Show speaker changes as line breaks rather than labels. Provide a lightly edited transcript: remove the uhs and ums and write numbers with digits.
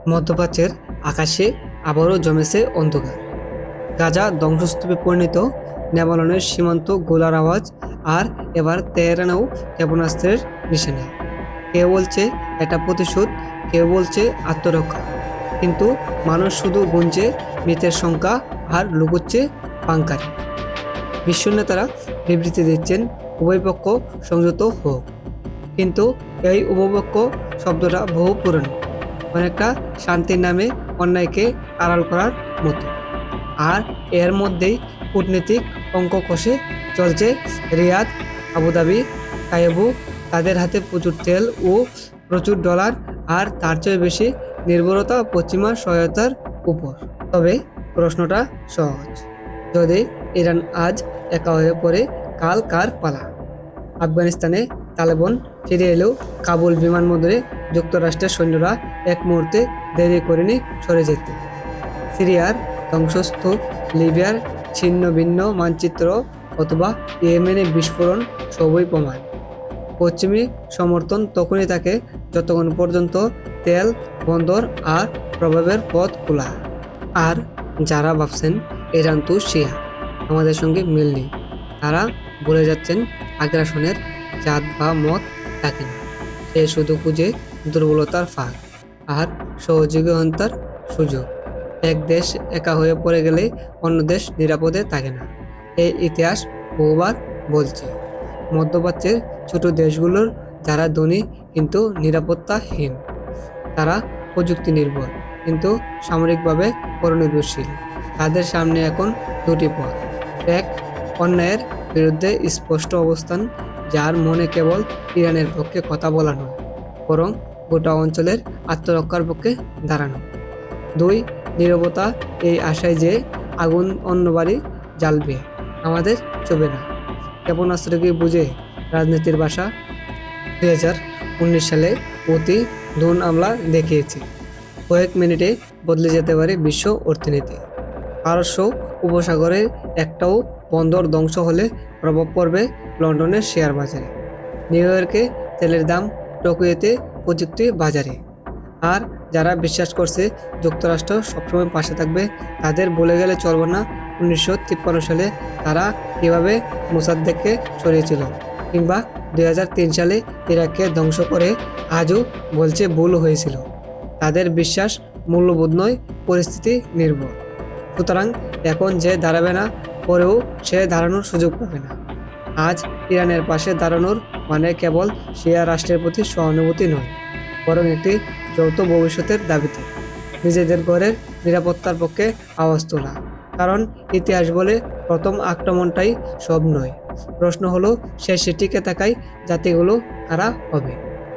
মধ্যপ্রাচ্যের আকাশে আবারও জমেছে অন্ধকার। গাজা ধ্বংসস্তূপে পরিণত, লেবাননের সীমান্ত গোলার আওয়াজ, আর এবার তেহরানেও ক্ষেপণাস্ত্রের নিশানা। কেউ বলছে এটা প্রতিশোধ, কেউ বলছে আত্মরক্ষা। কিন্তু মানুষ শুধু গুনছে মৃতের সংখ্যা আর লুকোচ্ছে বাংকারে। বিশ্ব নেতারা বিবৃতি দিচ্ছেন উভয় পক্ষ সংযত হোক, কিন্তু এই উভয়পক্ষ শব্দটা বহু পুরনো, অনেকটা শান্তির নামে অন্যায়কে আড়াল করার মতো। আর এর মধ্যেই কূটনীতিক অঙ্ক কষে চলছে। রিয়াদ, আবুধাবি, কায়রো, তাদের হাতে প্রচুর তেল ও প্রচুর ডলার, আর তার চেয়ে বেশি নির্ভরতা পশ্চিমা সহায়তার উপর। তবে প্রশ্নটা সহজ, যদি ইরান আজ একা হয়ে পড়ে, কাল কার পালা? আফগানিস্তানে তালেবান ফিরে এলেও কাবুল বিমানবন্দরে যুক্তরাষ্ট্রের সৈন্যরা এক মুহূর্তে দেরি করেনি সরে যেতে। সিরিয়ার ধ্বংসস্তূপ, লিবিয়ার ছিন্ন ভিন্ন মানচিত্র, অথবা ইয়েমেনে বিস্ফোরণ, সবই প্রমাণ। পশ্চিমী সমর্থন তখনই থাকে যতক্ষণ পর্যন্ত তেল, বন্দর আর প্রভাবের পথ খোলা। আর যারা ভাবছেন ইরান তো শিয়া, আমাদের সঙ্গে মিল নেই, তারা ভুলে যাচ্ছেন আগ্রাসনের জাত বা মত থাকে না। সে শুধু খুঁজে দুর্বলতার ফাঁক আর সহযোগিতার সুযোগ। এক দেশ একা হয়ে পড়ে গেলে অন্য দেশ নিরাপদে থাকে না। এই ইতিহাস বহুবার বলছে। মধ্যপ্রাচ্যের ছোট দেশগুলোর যারা ধনী কিন্তু নিরাপত্তাহীন, তারা প্রযুক্তি নির্ভর কিন্তু সামরিকভাবে পরনির্ভরশীল, তাদের সামনে এখন দুটি পথ। এক, অন্যায়ের বিরুদ্ধে স্পষ্ট অবস্থান, যার মনে কেবল ইরানের পক্ষে কথা বলা নয়, বরং গোটা অঞ্চলের আত্মরক্ষার পক্ষে দাঁড়ানো। দুই, নীরবতা, এই আশায় যে আগুন অন্য বাড়ি জ্বালবে, আমাদের চবে না। ক্ষেপণাস্ত্রকে বুঝে রাজনীতির ভাষা 2019 সালে অতি ধন আমলা দেখিয়েছে কয়েক মিনিটে বদলে যেতে পারে বিশ্ব অর্থনীতি। পারস্য উপসাগরের একটাও বন্দর ধ্বংস হলে প্রভাব পড়বে লন্ডনের শেয়ার বাজারে, নিউ ইয়র্কে তেলের দাম, টোকিওতে প্রযুক্তি বাজারে। আর যারা বিশ্বাস করছে যুক্তরাষ্ট্র সবসময় পাশে থাকবে, তাদের বলে গেলে চলবে না 1953 সালে তারা কীভাবে মোসাদ্দেককে সরিয়েছিল, কিংবা 2003 সালে ইরাককে ধ্বংস করে আজও বলছে ভুল হয়েছিল। তাদের বিশ্বাস মূল্যবোধ নয়, পরিস্থিতি নির্ভর। সুতরাং এখন যে দাঁড়াবে না, পরেও সে দাঁড়ানোর সুযোগ পাবে না। আজ ইরানের পাশে দাঁড়ানোর মানে কেবল শিয়া রাষ্ট্রের প্রতি সহানুভূতি নয়, বরং একটি যৌথ ভবিষ্যতের দাবিতে নিজেদের ঘরের নিরাপত্তার পক্ষে আওয়াজ তোলা। কারণ ইতিহাস বলে প্রথম আক্রমণটাই সব নয়। প্রশ্ন হলো শেষে টিকে থাকায় জাতিগুলো কারা হবে।